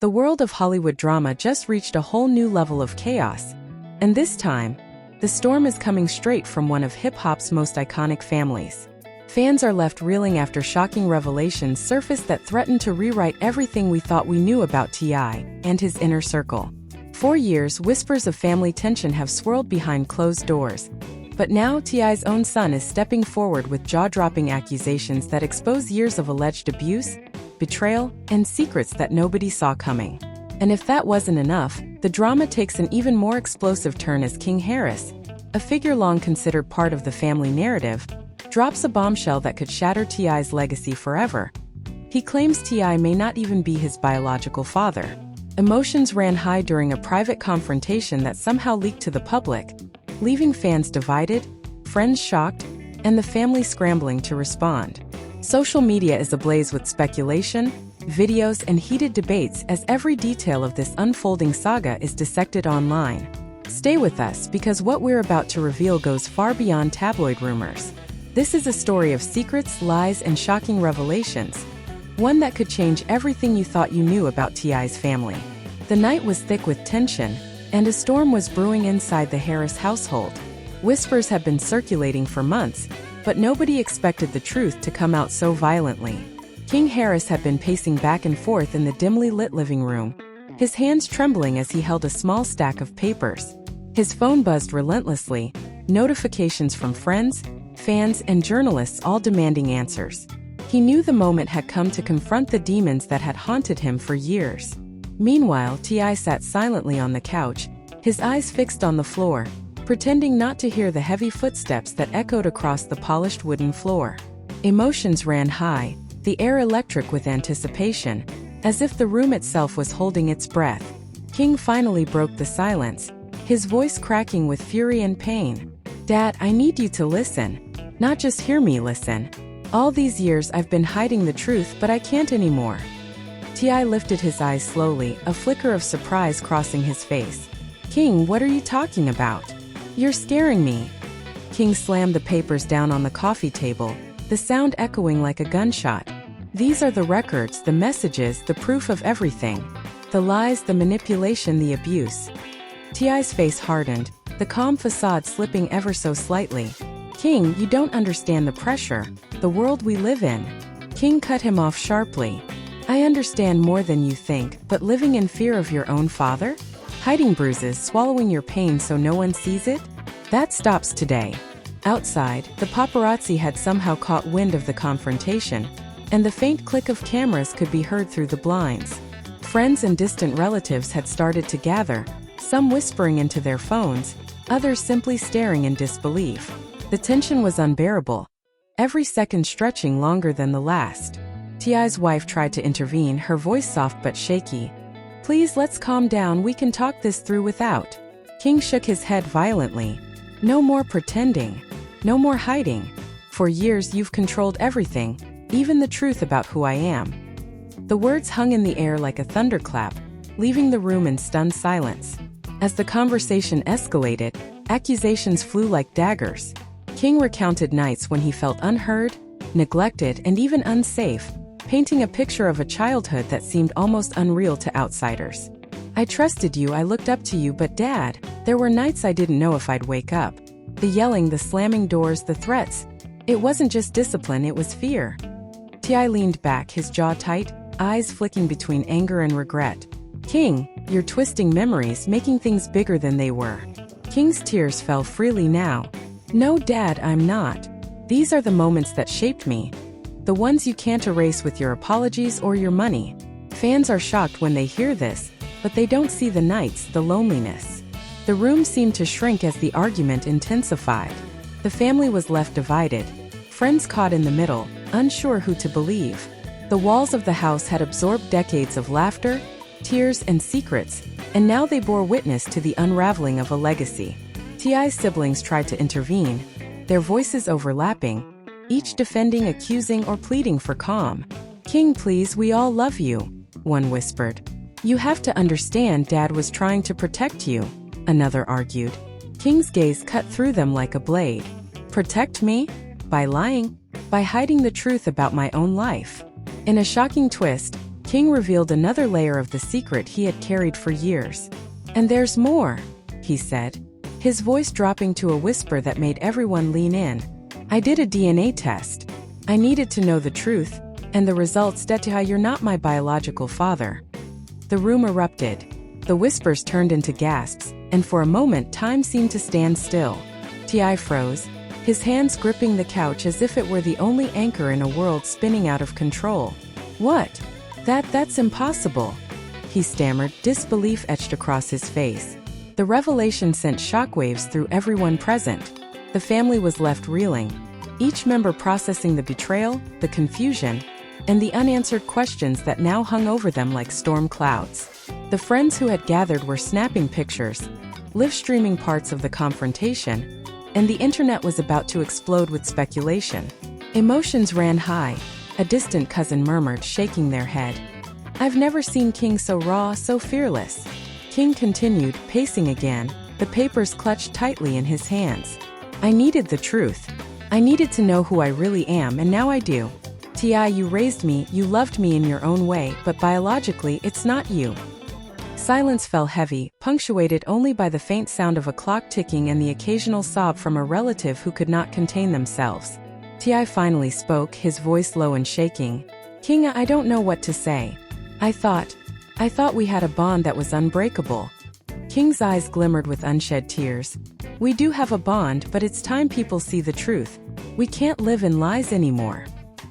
The world of Hollywood drama just reached a whole new level of chaos. And this time, the storm is coming straight from one of hip-hop's most iconic families. Fans are left reeling after shocking revelations surface that threaten to rewrite everything we thought we knew about T.I. and his inner circle. For years, whispers of family tension have swirled behind closed doors. But now T.I.'s own son is stepping forward with jaw-dropping accusations that expose years of alleged abuse, betrayal, and secrets that nobody saw coming. And if that wasn't enough, the drama takes an even more explosive turn as King Harris, a figure long considered part of the family narrative, drops a bombshell that could shatter T.I.'s legacy forever. He claims T.I. may not even be his biological father. Emotions ran high during a private confrontation that somehow leaked to the public, leaving fans divided, friends shocked, and the family scrambling to respond. Social media is ablaze with speculation, videos, and heated debates as every detail of this unfolding saga is dissected online. Stay with us because what we're about to reveal goes far beyond tabloid rumors. This is a story of secrets, lies, and shocking revelations, one that could change everything you thought you knew about T.I.'s family. The night was thick with tension, and a storm was brewing inside the Harris household. Whispers had been circulating for months, but nobody expected the truth to come out so violently. King Harris had been pacing back and forth in the dimly lit living room, his hands trembling as he held a small stack of papers. His phone buzzed relentlessly, notifications from friends, fans, and journalists all demanding answers. He knew the moment had come to confront the demons that had haunted him for years. Meanwhile, T.I. sat silently on the couch, his eyes fixed on the floor, pretending not to hear the heavy footsteps that echoed across the polished wooden floor. Emotions ran high, the air electric with anticipation, as if the room itself was holding its breath. King finally broke the silence, his voice cracking with fury and pain. "Dad, I need you to listen. Not just hear me, listen. All these years I've been hiding the truth, but I can't anymore." T.I. lifted his eyes slowly, a flicker of surprise crossing his face. "King, what are you talking about? You're scaring me." King slammed the papers down on the coffee table, the sound echoing like a gunshot. "These are the records, the messages, the proof of everything. The lies, the manipulation, the abuse." T.I.'s face hardened, the calm facade slipping ever so slightly. "King, you don't understand the pressure, the world we live in." King cut him off sharply. "I understand more than you think, but living in fear of your own father? Hiding bruises, swallowing your pain so no one sees it? That stops today." Outside, the paparazzi had somehow caught wind of the confrontation, and the faint click of cameras could be heard through the blinds. Friends and distant relatives had started to gather, some whispering into their phones, others simply staring in disbelief. The tension was unbearable, every second stretching longer than the last. T.I.'s wife tried to intervene, her voice soft but shaky. "Please, let's calm down, we can talk this through without." King shook his head violently. "No more pretending. No more hiding. For years you've controlled everything, even the truth about who I am." The words hung in the air like a thunderclap, leaving the room in stunned silence. As the conversation escalated, accusations flew like daggers. King recounted nights when he felt unheard, neglected, and even unsafe, painting a picture of a childhood that seemed almost unreal to outsiders. "I trusted you, I looked up to you, but Dad, there were nights I didn't know if I'd wake up. The yelling, the slamming doors, the threats. It wasn't just discipline, it was fear." T.I. leaned back, his jaw tight, eyes flicking between anger and regret. "King, you're twisting memories, making things bigger than they were." King's tears fell freely now. "No, Dad, I'm not. These are the moments that shaped me. The ones you can't erase with your apologies or your money." Fans are shocked when they hear this, but they don't see the nights, the loneliness. The room seemed to shrink as the argument intensified. The family was left divided, friends caught in the middle, unsure who to believe. The walls of the house had absorbed decades of laughter, tears, and secrets, and now they bore witness to the unraveling of a legacy. T.I.'s siblings tried to intervene, their voices overlapping, each defending, accusing, or pleading for calm. "King, please, we all love you," one whispered. "You have to understand, Dad was trying to protect you," another argued. King's gaze cut through them like a blade. "Protect me? By lying? By hiding the truth about my own life?" In a shocking twist, King revealed another layer of the secret he had carried for years. "And there's more," he said, his voice dropping to a whisper that made everyone lean in. "I did a DNA test. I needed to know the truth, and the results said you're not my biological father." The room erupted. The whispers turned into gasps, and for a moment time seemed to stand still. T.I. froze, his hands gripping the couch as if it were the only anchor in a world spinning out of control. "What? That's impossible," he stammered, disbelief etched across his face. The revelation sent shockwaves through everyone present. The family was left reeling, each member processing the betrayal, the confusion, and the unanswered questions that now hung over them like storm clouds. The friends who had gathered were snapping pictures, live-streaming parts of the confrontation, and the internet was about to explode with speculation. Emotions ran high. A distant cousin murmured, shaking their head. "I've never seen King so raw, so fearless." King continued, pacing again, the papers clutched tightly in his hands. "I needed the truth. I needed to know who I really am, and now I do. T.I., you raised me, you loved me in your own way, but biologically, it's not you." Silence fell heavy, punctuated only by the faint sound of a clock ticking and the occasional sob from a relative who could not contain themselves. T.I. finally spoke, his voice low and shaking. "King, I don't know what to say. I thought we had a bond that was unbreakable." King's eyes glimmered with unshed tears. "We do have a bond, but it's time people see the truth. We can't live in lies anymore."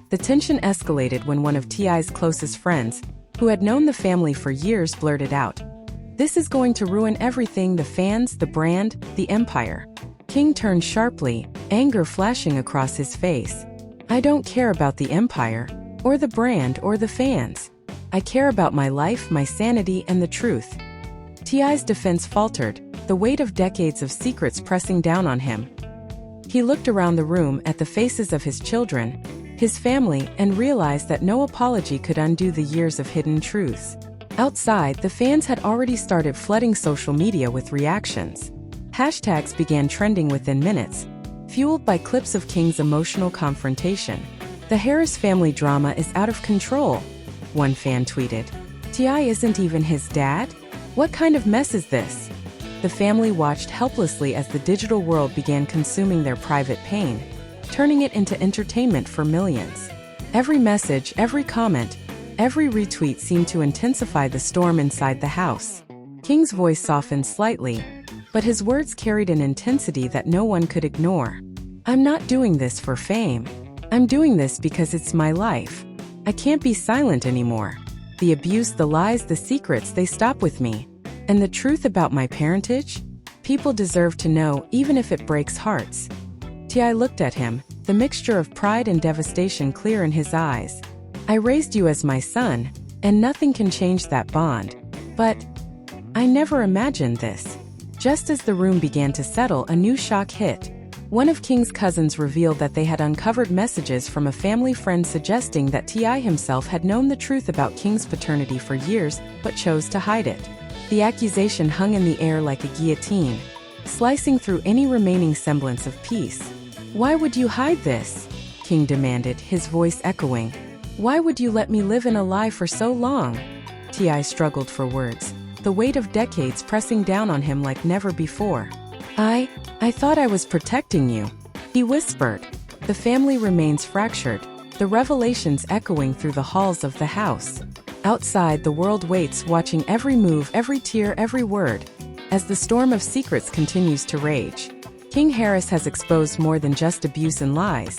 The tension escalated when one of T.I.'s closest friends, who had known the family for years, blurted out, "This is going to ruin everything, the fans, the brand, the empire." King turned sharply, anger flashing across his face. "I don't care about the empire, or the brand, or the fans. I care about my life, my sanity, and the truth." T.I.'s defense faltered, the weight of decades of secrets pressing down on him. He looked around the room at the faces of his children, his family, and realized that no apology could undo the years of hidden truths. Outside, the fans had already started flooding social media with reactions. Hashtags began trending within minutes, fueled by clips of King's emotional confrontation. "The Harris family drama is out of control," one fan tweeted. "T.I. isn't even his dad? What kind of mess is this?" The family watched helplessly as the digital world began consuming their private pain, turning it into entertainment for millions. Every message, every comment, every retweet seemed to intensify the storm inside the house. King's voice softened slightly, but his words carried an intensity that no one could ignore. "I'm not doing this for fame. I'm doing this because it's my life. I can't be silent anymore. The abuse, the lies, the secrets, they stop with me. And the truth about my parentage? People deserve to know, even if it breaks hearts." T.I. looked at him, the mixture of pride and devastation clear in his eyes. "I raised you as my son, and nothing can change that bond. But I never imagined this." Just as the room began to settle, a new shock hit. One of King's cousins revealed that they had uncovered messages from a family friend suggesting that T.I. himself had known the truth about King's paternity for years, but chose to hide it. The accusation hung in the air like a guillotine, slicing through any remaining semblance of peace. "Why would you hide this?" King demanded, his voice echoing. "Why would you let me live in a lie for so long?" T.I. struggled for words, the weight of decades pressing down on him like never before. I thought I was protecting you," he whispered. The family remains fractured, the revelations echoing through the halls of the house. Outside, the world waits, watching every move, every tear, every word, as the storm of secrets continues to rage. King Harris has exposed more than just abuse and lies.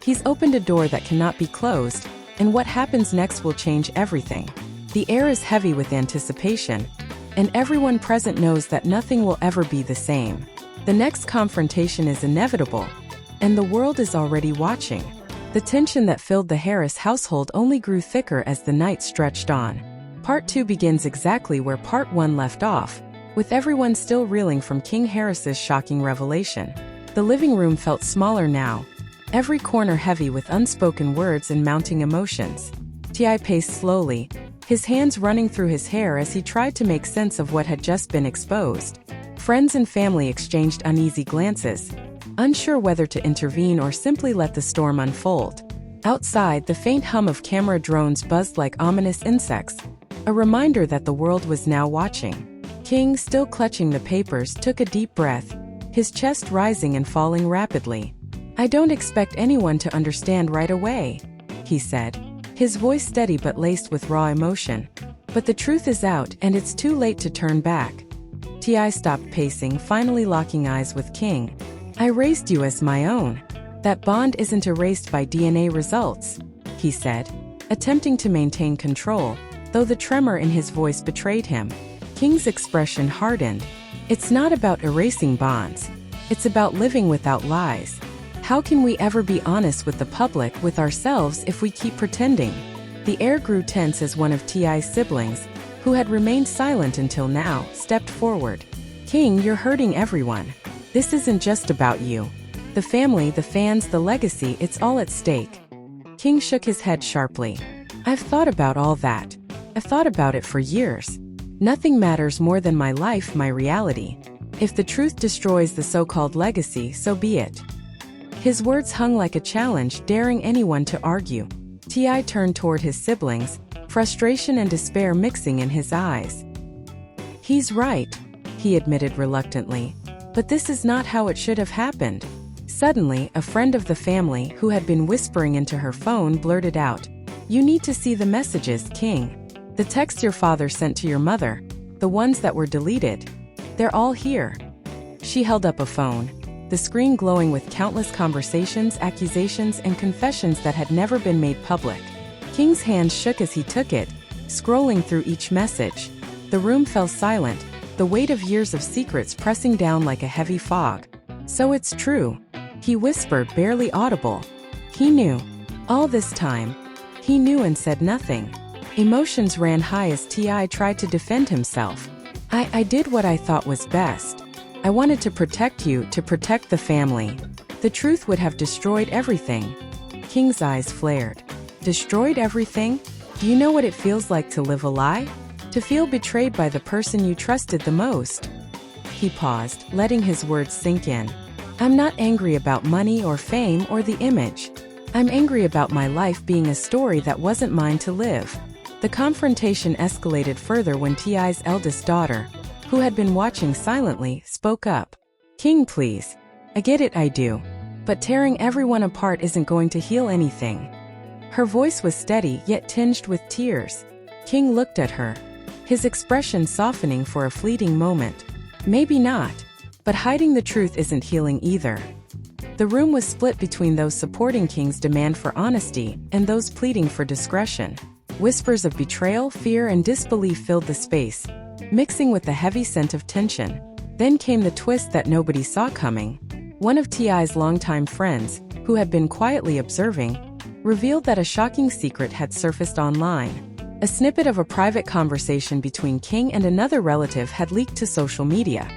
He's opened a door that cannot be closed, and what happens next will change everything. The air is heavy with anticipation, and everyone present knows that nothing will ever be the same. The next confrontation is inevitable, and the world is already watching. The tension that filled the Harris household only grew thicker as the night stretched on. Part 2 begins exactly where Part 1 left off, with everyone still reeling from King Harris's shocking revelation. The living room felt smaller now, every corner heavy with unspoken words and mounting emotions. T.I. paced slowly, his hands running through his hair as he tried to make sense of what had just been exposed. Friends and family exchanged uneasy glances, unsure whether to intervene or simply let the storm unfold. Outside, the faint hum of camera drones buzzed like ominous insects, a reminder that the world was now watching. King, still clutching the papers, took a deep breath, his chest rising and falling rapidly. "I don't expect anyone to understand right away," he said, his voice steady but laced with raw emotion. "But the truth is out, and it's too late to turn back." T.I. stopped pacing, finally locking eyes with King. "I raised you as my own. That bond isn't erased by DNA results," he said, attempting to maintain control, though the tremor in his voice betrayed him. King's expression hardened. "It's not about erasing bonds. It's about living without lies. How can we ever be honest with the public, with ourselves, if we keep pretending?" The air grew tense as one of T.I.'s siblings, who had remained silent until now, stepped forward. "King, you're hurting everyone. This isn't just about you. The family, the fans, the legacy, it's all at stake." King shook his head sharply. "I've thought about all that. I've thought about it for years. Nothing matters more than my life, my reality. If the truth destroys the so-called legacy, so be it." His words hung like a challenge, daring anyone to argue. T.I. turned toward his siblings, frustration and despair mixing in his eyes. "He's right," he admitted reluctantly. "But this is not how it should have happened." Suddenly, a friend of the family, who had been whispering into her phone, blurted out, "You need to see the messages, King. The text your father sent to your mother, the ones that were deleted. They're all here." She held up a phone, the screen glowing with countless conversations, accusations, and confessions that had never been made public. King's hands shook as he took it, scrolling through each message. The room fell silent, the weight of years of secrets pressing down like a heavy fog. "So it's true," he whispered, barely audible. He knew. All this time. He knew and said nothing. Emotions ran high as T.I. tried to defend himself. I did what I thought was best. I wanted to protect you, to protect the family. The truth would have destroyed everything." King's eyes flared. "Destroyed everything? Do you know what it feels like to live a lie? To feel betrayed by the person you trusted the most?" He paused, letting his words sink in. "I'm not angry about money or fame or the image. I'm angry about my life being a story that wasn't mine to live." The confrontation escalated further when T.I.'s eldest daughter, who had been watching silently, spoke up. "King, please. I get it, I do. But tearing everyone apart isn't going to heal anything." Her voice was steady, yet tinged with tears. King looked at her, his expression softening for a fleeting moment. "Maybe not. But hiding the truth isn't healing either." The room was split between those supporting King's demand for honesty and those pleading for discretion. Whispers of betrayal, fear, and disbelief filled the space, mixing with the heavy scent of tension. Then came the twist that nobody saw coming. One of T.I.'s longtime friends, who had been quietly observing, revealed that a shocking secret had surfaced online. A snippet of a private conversation between King and another relative had leaked to social media,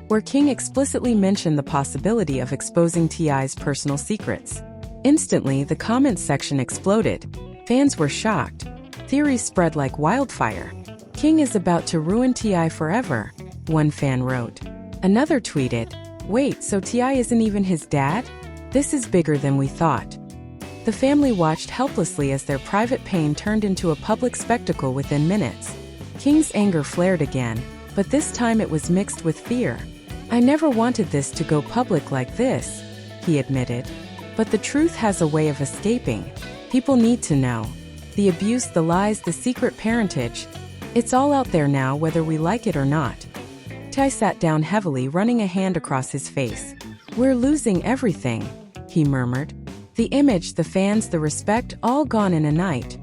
where King explicitly mentioned the possibility of exposing T.I.'s personal secrets. Instantly, the comments section exploded. Fans were shocked. Theories spread like wildfire. "King is about to ruin T.I. forever," one fan wrote. Another tweeted, "Wait, so T.I. isn't even his dad? This is bigger than we thought." The family watched helplessly as their private pain turned into a public spectacle within minutes. King's anger flared again, but this time it was mixed with fear. "I never wanted this to go public like this," he admitted. "But the truth has a way of escaping. People need to know. The abuse, the lies, the secret parentage. It's all out there now, whether we like it or not." Ty sat down heavily, running a hand across his face. "We're losing everything," he murmured. "The image, the fans, the respect, all gone in a night."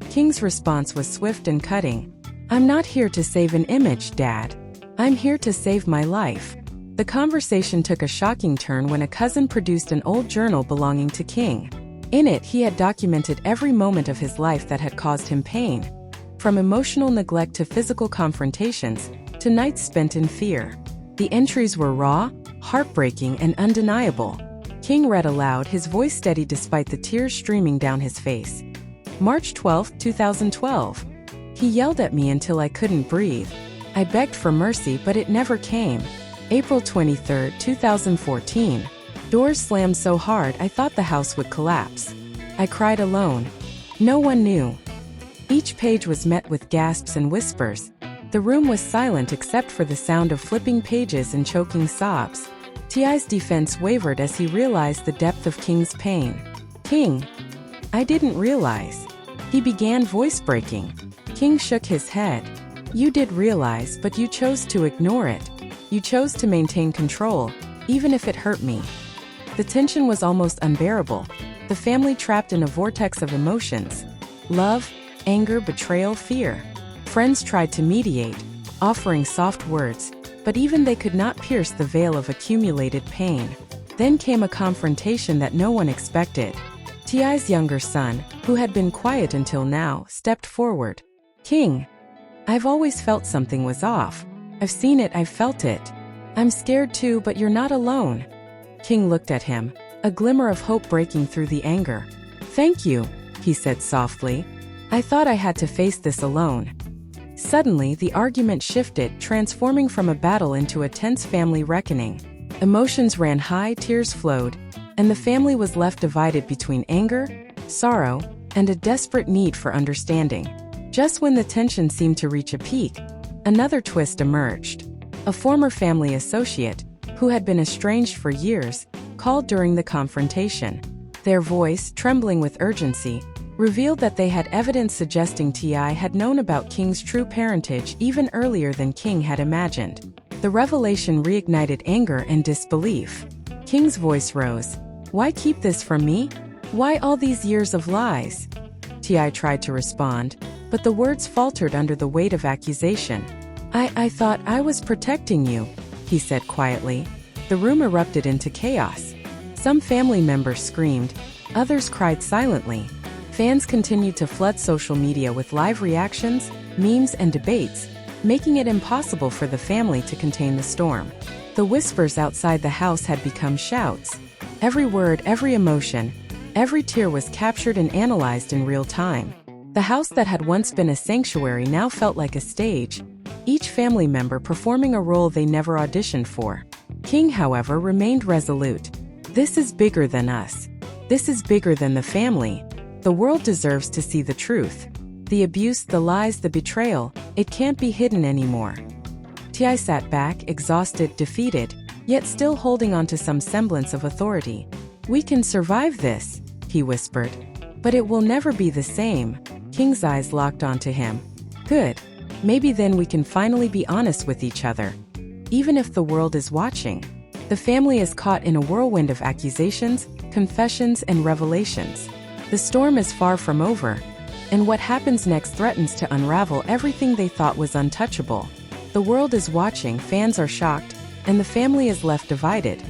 King's response was swift and cutting. "I'm not here to save an image, Dad. I'm here to save my life." The conversation took a shocking turn when a cousin produced an old journal belonging to King. In it, he had documented every moment of his life that had caused him pain, from emotional neglect to physical confrontations, to nights spent in fear. The entries were raw, heartbreaking, and undeniable. King read aloud, his voice steady despite the tears streaming down his face. March 12, 2012. "He yelled at me until I couldn't breathe. I begged for mercy, but it never came. April 23, 2014. Doors slammed so hard I thought the house would collapse. I cried alone. No one knew. Each page was met with gasps and whispers. The room was silent except for the sound of flipping pages and choking sobs. T.I.'s defense wavered as he realized the depth of King's pain. King. I didn't realize. He began voice breaking. King shook his head. You did realize, but you chose to ignore it. You chose to maintain control, even if it hurt me. The tension was almost unbearable. The family trapped in a vortex of emotions. Love, anger, betrayal, fear. Friends tried to mediate, offering soft words, but even they could not pierce the veil of accumulated pain. Then came a confrontation that no one expected. T.I.'s younger son, who had been quiet until now, stepped forward. King. I've always felt something was off. I've seen it, I've felt it. I'm scared too, but you're not alone. King looked at him, a glimmer of hope breaking through the anger. Thank you, he said softly. I thought I had to face this alone. Suddenly, the argument shifted, transforming from a battle into a tense family reckoning. Emotions ran high, tears flowed, and the family was left divided between anger, sorrow, and a desperate need for understanding. Just when the tension seemed to reach a peak, another twist emerged. A former family associate, who had been estranged for years, called during the confrontation. Their voice, trembling with urgency, revealed that they had evidence suggesting T.I. had known about King's true parentage even earlier than King had imagined. The revelation reignited anger and disbelief. King's voice rose. Why keep this from me? Why all these years of lies? T.I. tried to respond, but the words faltered under the weight of accusation. I thought I was protecting you, he said quietly. The room erupted into chaos. Some family members screamed, others cried silently. Fans continued to flood social media with live reactions, memes, and debates, making it impossible for the family to contain the storm. The whispers outside the house had become shouts. Every word, every emotion, every tear was captured and analyzed in real time. The house that had once been a sanctuary now felt like a stage, each family member performing a role they never auditioned for. King, however, remained resolute. This is bigger than us. This is bigger than the family. The world deserves to see the truth. The abuse, the lies, the betrayal, it can't be hidden anymore. T.I. sat back, exhausted, defeated, yet still holding on to some semblance of authority. We can survive this, he whispered. But it will never be the same. King's eyes locked onto him. Good. Maybe then we can finally be honest with each other. Even if the world is watching. The family is caught in a whirlwind of accusations, confessions, and revelations. The storm is far from over, and what happens next threatens to unravel everything they thought was untouchable. The world is watching, fans are shocked, and the family is left divided,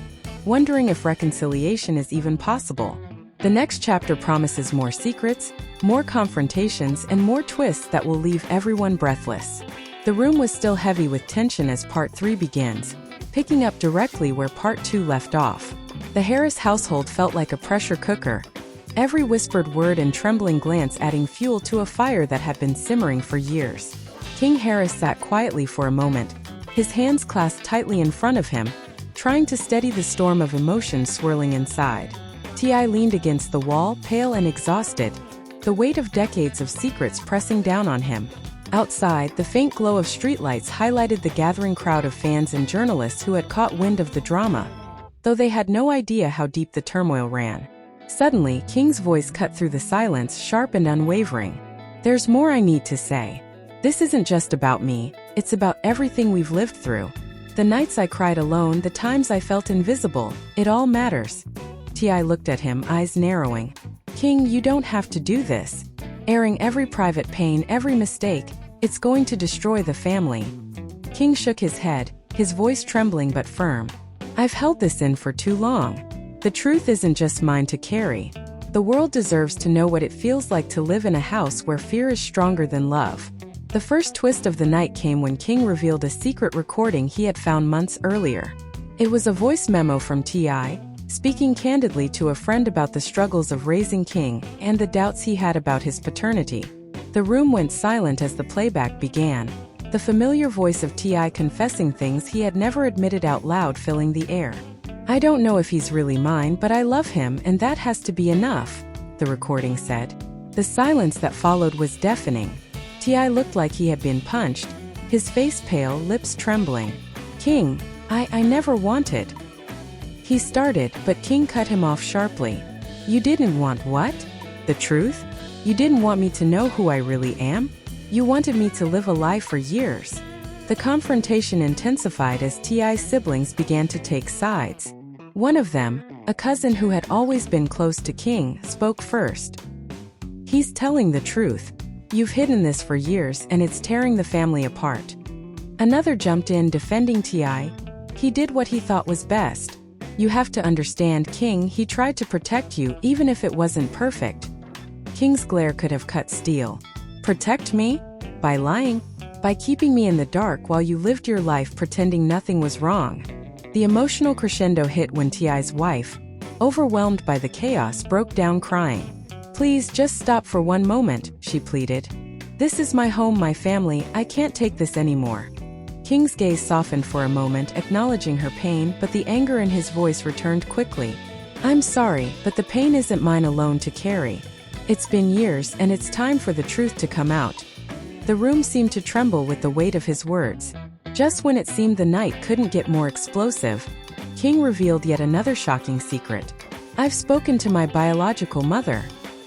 wondering if reconciliation is even possible. The next chapter promises more secrets, more confrontations, and more twists that will leave everyone breathless. The room was still heavy with tension as Part 3 begins, picking up directly where Part 2 left off. The Harris household felt like a pressure cooker, every whispered word and trembling glance adding fuel to a fire that had been simmering for years. King Harris sat quietly for a moment, his hands clasped tightly in front of him, trying to steady the storm of emotions swirling inside. T.I. leaned against the wall, pale and exhausted, the weight of decades of secrets pressing down on him. Outside, the faint glow of streetlights highlighted the gathering crowd of fans and journalists who had caught wind of the drama, though they had no idea how deep the turmoil ran. Suddenly, King's voice cut through the silence, sharp and unwavering. There's more I need to say. This isn't just about me, it's about everything we've lived through. The nights I cried alone, the times I felt invisible, it all matters. T.I. looked at him, eyes narrowing. King, you don't have to do this. Airing every private pain, every mistake, it's going to destroy the family. King shook his head, his voice trembling but firm. I've held this in for too long. The truth isn't just mine to carry. The world deserves to know what it feels like to live in a house where fear is stronger than love. The first twist of the night came when King revealed a secret recording he had found months earlier. It was a voice memo from T.I., speaking candidly to a friend about the struggles of raising King and the doubts he had about his paternity. The room went silent as the playback began, the familiar voice of T.I. confessing things he had never admitted out loud filling the air. I don't know if he's really mine, but I love him, and that has to be enough. the recording said. The silence that followed was deafening. T.I. looked like he had been punched, his face pale, lips trembling. "King, I never wanted." He started, but King cut him off sharply. "You didn't want what? The truth? You didn't want me to know who I really am? You wanted me to live a lie for years." The confrontation intensified as T.I.'s siblings began to take sides. One of them, a cousin who had always been close to King, spoke first. "He's telling the truth. You've hidden this for years and it's tearing the family apart." Another jumped in defending T.I. "He did what he thought was best. You have to understand, King, he tried to protect you even if it wasn't perfect." King's glare could have cut steel. "Protect me? By lying? By keeping me in the dark while you lived your life pretending nothing was wrong?" The emotional crescendo hit when T.I.'s wife, overwhelmed by the chaos, broke down crying. "Please just stop for one moment," she pleaded. "This is my home, my family, I can't take this anymore." King's gaze softened for a moment, acknowledging her pain, but the anger in his voice returned quickly. "I'm sorry, but the pain isn't mine alone to carry. It's been years and it's time for the truth to come out." The room seemed to tremble with the weight of his words. Just when it seemed the night couldn't get more explosive, King revealed yet another shocking secret. "I've spoken to my biological mother,"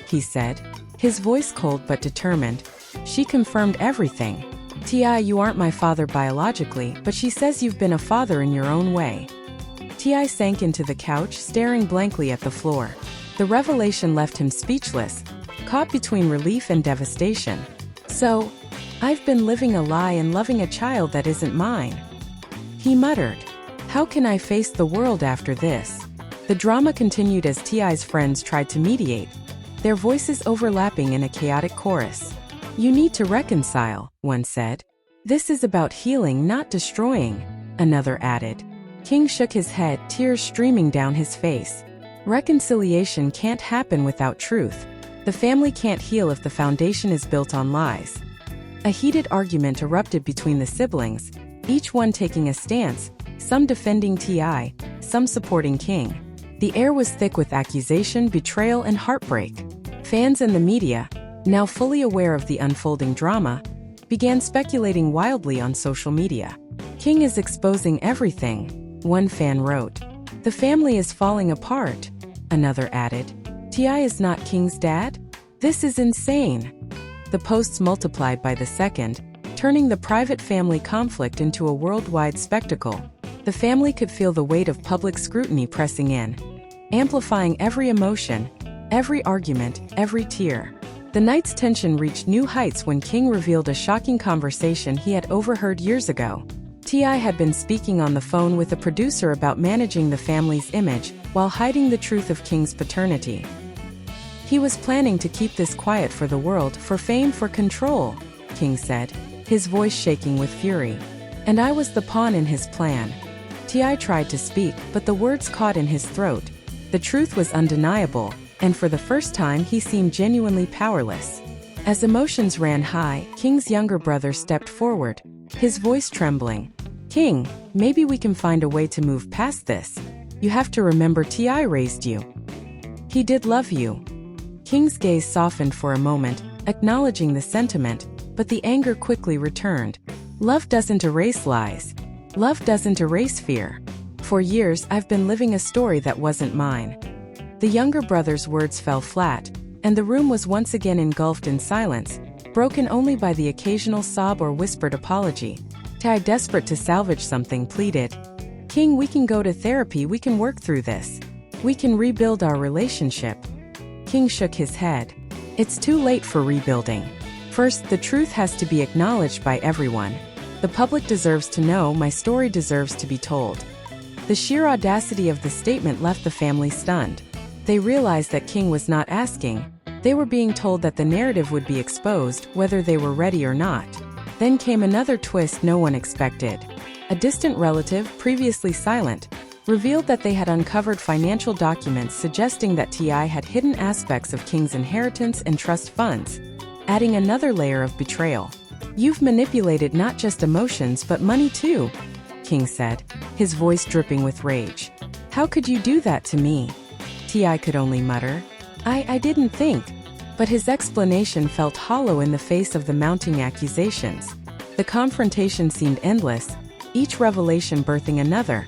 he said, his voice cold but determined. "She confirmed everything. T.I., you aren't my father biologically, but she says you've been a father in your own way." T.I. sank into the couch, staring blankly at the floor. The revelation left him speechless, caught between relief and devastation. "So, I've been living a lie and loving a child that isn't mine," he muttered. "How can I face the world after this?" The drama continued as T.I.'s friends tried to mediate, their voices overlapping in a chaotic chorus. "You need to reconcile," one said. "This is about healing, not destroying," another added. King shook his head, tears streaming down his face. "Reconciliation can't happen without truth. The family can't heal if the foundation is built on lies." A heated argument erupted between the siblings, each one taking a stance, some defending T.I., some supporting King. The air was thick with accusation, betrayal, and heartbreak. Fans and the media, now fully aware of the unfolding drama, began speculating wildly on social media. "King is exposing everything," one fan wrote. "The family is falling apart," another added. "T.I. is not King's dad? This is insane." The posts multiplied by the second, turning the private family conflict into a worldwide spectacle. The family could feel the weight of public scrutiny pressing in, amplifying every emotion, every argument, every tear. The night's tension reached new heights when King revealed a shocking conversation he had overheard years ago. T.I. had been speaking on the phone with a producer about managing the family's image while hiding the truth of King's paternity. "He was planning to keep this quiet for the world, for fame, for control," King said, his voice shaking with fury. "And I was the pawn in his plan." T.I. tried to speak, but the words caught in his throat. The truth was undeniable, and for the first time he seemed genuinely powerless. As emotions ran high, King's younger brother stepped forward, his voice trembling. "King, maybe we can find a way to move past this. You have to remember T.I. raised you. He did love you." King's gaze softened for a moment, acknowledging the sentiment, but the anger quickly returned. "Love doesn't erase lies. Love doesn't erase fear. For years I've been living a story that wasn't mine." The younger brother's words fell flat, and the room was once again engulfed in silence, broken only by the occasional sob or whispered apology. T.I., desperate to salvage something, pleaded, "King, we can go to therapy, we can work through this. We can rebuild our relationship." King shook his head. "It's too late for rebuilding. First, the truth has to be acknowledged by everyone. The public deserves to know, my story deserves to be told." The sheer audacity of the statement left the family stunned. They realized that King was not asking. They were being told that the narrative would be exposed, whether they were ready or not. Then came another twist no one expected. A distant relative, previously silent, revealed that they had uncovered financial documents suggesting that T.I. had hidden aspects of King's inheritance and trust funds, adding another layer of betrayal. "You've manipulated not just emotions but money too," King said, his voice dripping with rage. "How could you do that to me?" T.I. could only mutter, I didn't think. But his explanation felt hollow in the face of the mounting accusations. The confrontation seemed endless, each revelation birthing another,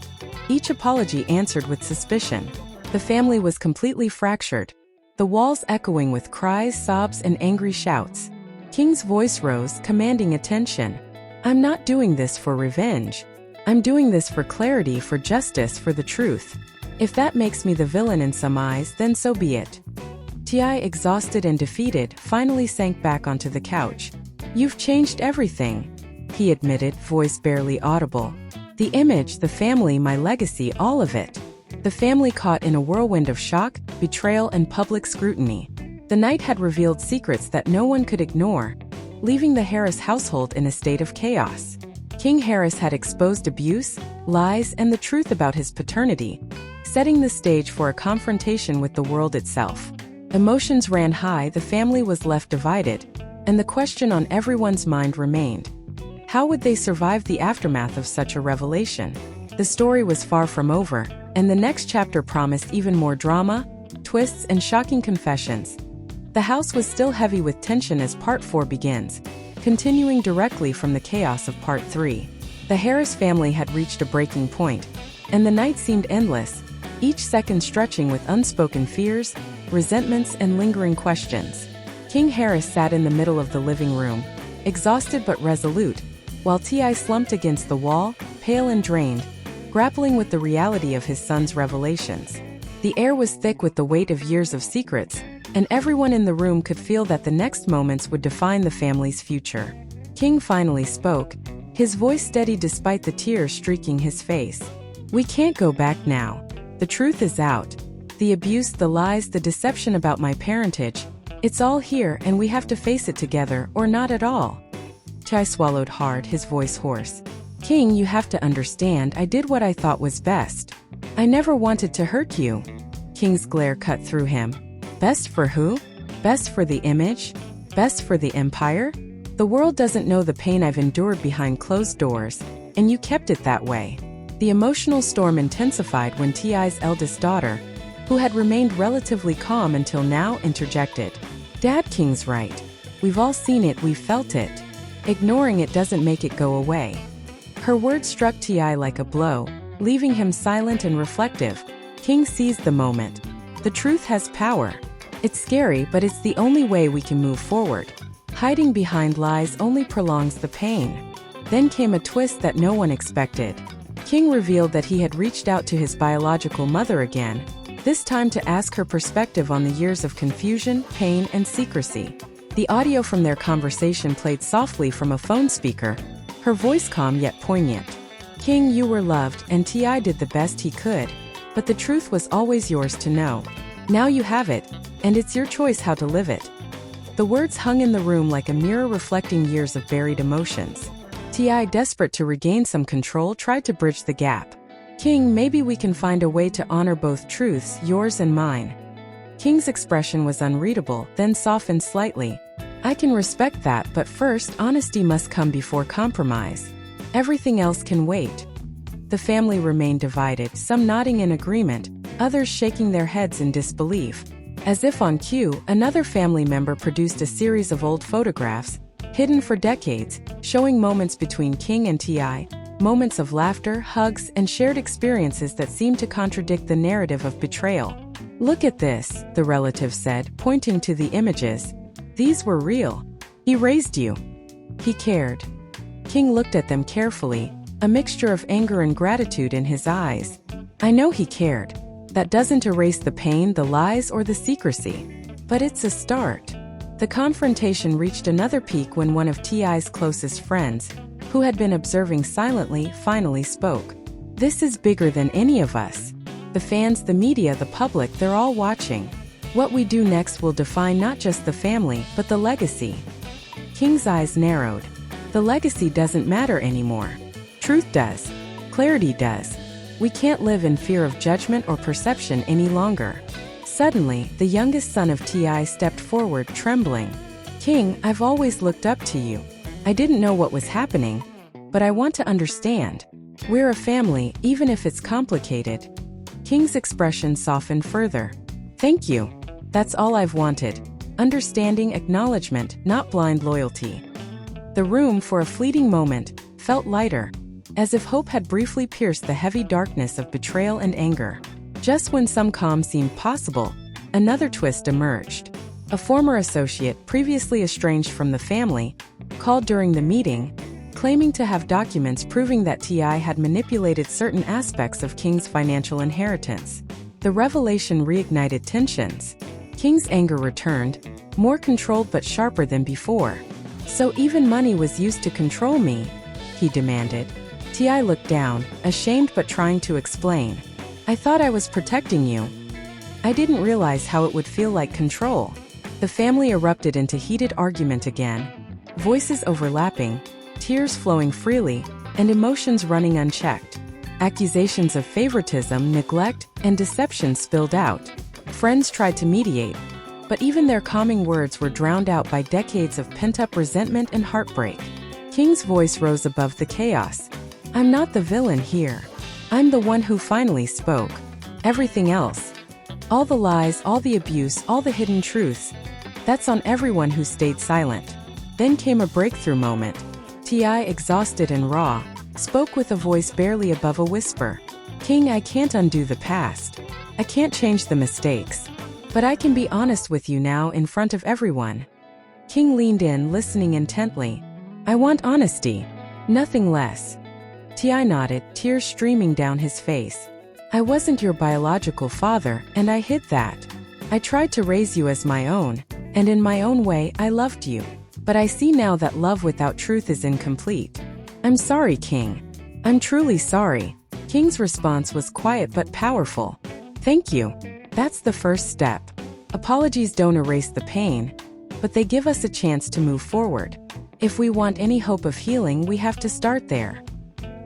each apology answered with suspicion. The family was completely fractured, the walls echoing with cries, sobs, and angry shouts. King's voice rose, commanding attention. I'm not doing this for revenge. I'm doing this for clarity, for justice, for the truth. If that makes me the villain in some eyes, then so be it. T.I., exhausted and defeated, finally sank back onto the couch. You've changed everything, he admitted, voice barely audible. The image, the family, my legacy, all of it. The family caught in a whirlwind of shock, betrayal, and public scrutiny. The night had revealed secrets that no one could ignore, leaving the Harris household in a state of chaos. King Harris had exposed abuse, lies, and the truth about his paternity, setting the stage for a confrontation with the world itself. Emotions ran high, the family was left divided, and the question on everyone's mind remained. How would they survive the aftermath of such a revelation? The story was far from over, and the next chapter promised even more drama, twists, and shocking confessions. The house was still heavy with tension as Part 4 begins, continuing directly from the chaos of Part 3. The Harris family had reached a breaking point, and the night seemed endless, each second stretching with unspoken fears, resentments, and lingering questions. King Harris sat in the middle of the living room, exhausted but resolute, while T.I. slumped against the wall, pale and drained, grappling with the reality of his son's revelations. The air was thick with the weight of years of secrets, and everyone in the room could feel that the next moments would define the family's future. King finally spoke, his voice steady despite the tears streaking his face. We can't go back now. The truth is out. The abuse, the lies, the deception about my parentage, it's all here and we have to face it together or not at all. T.I. swallowed hard, his voice hoarse. King, you have to understand, I did what I thought was best. I never wanted to hurt you. King's glare cut through him. Best for who? Best for the image? Best for the empire? The world doesn't know the pain I've endured behind closed doors, and you kept it that way. The emotional storm intensified when T.I.'s eldest daughter, who had remained relatively calm until now, interjected. Dad, King's right. We've all seen it, we've felt it. Ignoring it doesn't make it go away. Her words struck T.I. like a blow, leaving him silent and reflective. King seized the moment. The truth has power. It's scary, but it's the only way we can move forward. Hiding behind lies only prolongs the pain. Then came a twist that no one expected. King revealed that he had reached out to his biological mother again, this time to ask her perspective on the years of confusion, pain, and secrecy. The audio from their conversation played softly from a phone speaker, her voice calm yet poignant. King, you were loved, and T.I. did the best he could, but the truth was always yours to know. Now you have it, and it's your choice how to live it. The words hung in the room like a mirror reflecting years of buried emotions. T.I., desperate to regain some control, tried to bridge the gap. King, maybe we can find a way to honor both truths, yours and mine. King's expression was unreadable, then softened slightly. I can respect that, but first, honesty must come before compromise. Everything else can wait. The family remained divided, some nodding in agreement, others shaking their heads in disbelief. As if on cue, another family member produced a series of old photographs, hidden for decades, showing moments between King and T.I., moments of laughter, hugs, and shared experiences that seemed to contradict the narrative of betrayal. Look at this, the relative said, pointing to the images. These were real. He raised you. He cared. King looked at them carefully, a mixture of anger and gratitude in his eyes. I know he cared. That doesn't erase the pain, the lies, or the secrecy. But it's a start. The confrontation reached another peak when one of T.I.'s closest friends, who had been observing silently, finally spoke. This is bigger than any of us. The fans, the media, the public, they're all watching. What we do next will define not just the family, but the legacy. King's eyes narrowed. The legacy doesn't matter anymore. Truth does. Clarity does. We can't live in fear of judgment or perception any longer. Suddenly, the youngest son of T.I. stepped forward, trembling. King, I've always looked up to you. I didn't know what was happening, but I want to understand. We're a family, even if it's complicated. King's expression softened further. Thank you. That's all I've wanted. Understanding, acknowledgement, not blind loyalty. The room, for a fleeting moment, felt lighter, as if hope had briefly pierced the heavy darkness of betrayal and anger. Just when some calm seemed possible, another twist emerged. A former associate, previously estranged from the family, called during the meeting, claiming to have documents proving that T.I. had manipulated certain aspects of King's financial inheritance. The revelation reignited tensions. King's anger returned, more controlled but sharper than before. "So even money was used to control me?" he demanded. T.I. looked down, ashamed but trying to explain. "I thought I was protecting you. I didn't realize how it would feel like control." The family erupted into heated argument again, voices overlapping, tears flowing freely, and emotions running unchecked. Accusations of favoritism, neglect, and deception spilled out. Friends tried to mediate, but even their calming words were drowned out by decades of pent-up resentment and heartbreak. King's voice rose above the chaos. "I'm not the villain here. I'm the one who finally spoke. Everything else, all the lies, all the abuse, all the hidden truths, that's on everyone who stayed silent." Then came a breakthrough moment. T.I., exhausted and raw, spoke with a voice barely above a whisper. "King, I can't undo the past. I can't change the mistakes. But I can be honest with you now in front of everyone." King leaned in, listening intently. "I want honesty, nothing less." T.I. nodded, tears streaming down his face. "I wasn't your biological father, and I hid that. I tried to raise you as my own, and in my own way, I loved you. But I see now that love without truth is incomplete. I'm sorry, King. I'm truly sorry." King's response was quiet but powerful. "Thank you. That's the first step. Apologies don't erase the pain, but they give us a chance to move forward. If we want any hope of healing, we have to start there."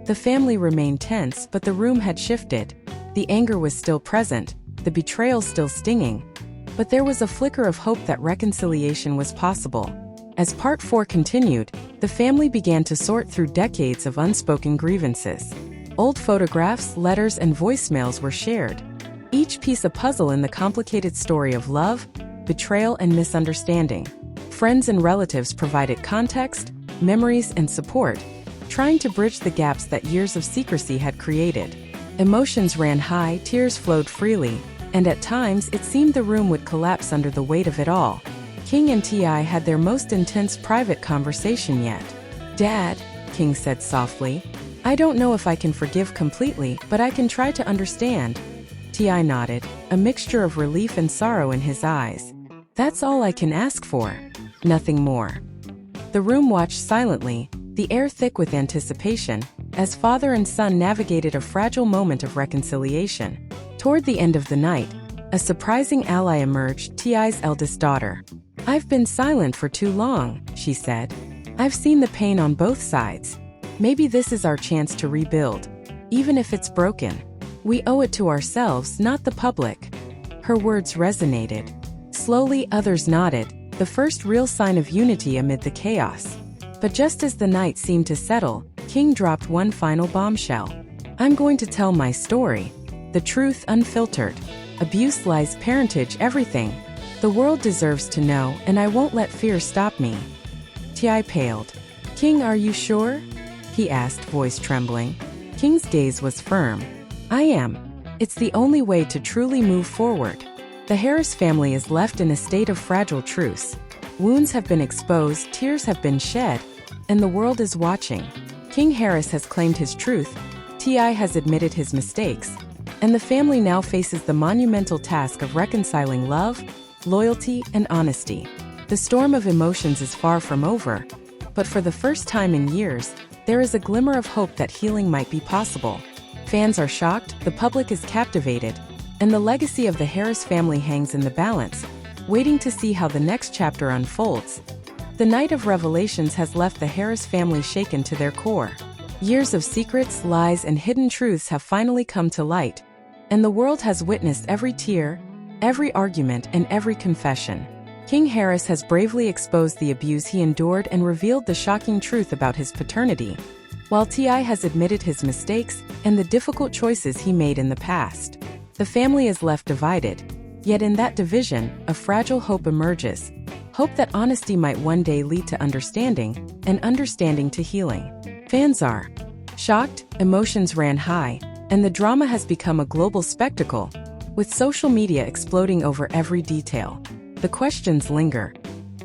The family remained tense, but the room had shifted. The anger was still present, the betrayal still stinging, but there was a flicker of hope that reconciliation was possible. As Part 4 continued, the family began to sort through decades of unspoken grievances. Old photographs, letters, and voicemails were shared, each piece a puzzle in the complicated story of love, betrayal, and misunderstanding. Friends and relatives provided context, memories, and support, trying to bridge the gaps that years of secrecy had created. Emotions ran high, tears flowed freely, and at times it seemed the room would collapse under the weight of it all. King and T.I. had their most intense private conversation yet. "Dad," King said softly, "I don't know if I can forgive completely, but I can try to understand." T.I. nodded, a mixture of relief and sorrow in his eyes. "That's all I can ask for. Nothing more." The room watched silently, the air thick with anticipation, as father and son navigated a fragile moment of reconciliation. Toward the end of the night, a surprising ally emerged, T.I.'s eldest daughter. "I've been silent for too long," she said. "I've seen the pain on both sides. Maybe this is our chance to rebuild. Even if it's broken, we owe it to ourselves, not the public." Her words resonated. Slowly, others nodded, the first real sign of unity amid the chaos. But just as the night seemed to settle, King dropped one final bombshell. "I'm going to tell my story. The truth, unfiltered. Abuse, lies, parentage, everything. The world deserves to know, and I won't let fear stop me." T.I. paled. "King, are you sure?" he asked, voice trembling. King's gaze was firm. "I am. It's the only way to truly move forward. The Harris family is left in a state of fragile truce. Wounds have been exposed, tears have been shed, and the world is watching. King Harris has claimed his truth, T.I. has admitted his mistakes, and the family now faces the monumental task of reconciling love, loyalty, and honesty. The storm of emotions is far from over, but for the first time in years, there is a glimmer of hope that healing might be possible. Fans are shocked, the public is captivated, and the legacy of the Harris family hangs in the balance, waiting to see how the next chapter unfolds. The night of revelations has left the Harris family shaken to their core. Years of secrets, lies, and hidden truths have finally come to light, and the world has witnessed every tear, every argument, and every confession. King Harris has bravely exposed the abuse he endured and revealed the shocking truth about his paternity, while T.I. has admitted his mistakes and the difficult choices he made in the past. The family is left divided, Yet in that division, a fragile hope emerges. Hope that honesty might one day lead to understanding, and understanding to healing. Fans are shocked, emotions ran high, and the drama has become a global spectacle, with social media exploding over every detail. The questions linger.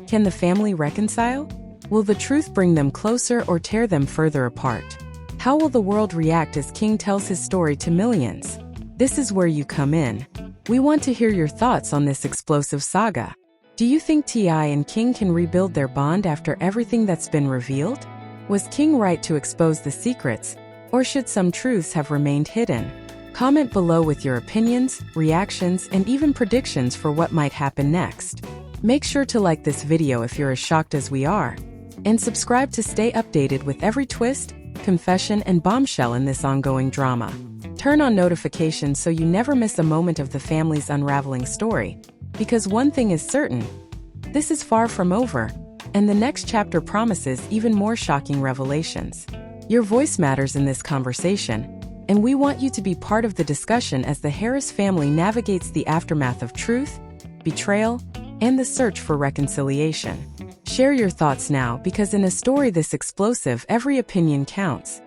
Can the family reconcile? Will the truth bring them closer or tear them further apart? How will the world react as King tells his story to millions? This is where you come in. We want to hear your thoughts on this explosive saga. Do you think T.I. and King can rebuild their bond after everything that's been revealed? Was King right to expose the secrets, or should some truths have remained hidden? Comment below with your opinions, reactions, and even predictions for what might happen next. Make sure to like this video if you're as shocked as we are, and subscribe to stay updated with every twist, confession, and bombshell in this ongoing drama. Turn on notifications so you never miss a moment of the family's unraveling story, because one thing is certain: this is far from over, and the next chapter promises even more shocking revelations. Your voice matters in this conversation, and we want you to be part of the discussion as the Harris family navigates the aftermath of truth, betrayal, and the search for reconciliation. Share your thoughts now, because in a story this explosive, every opinion counts.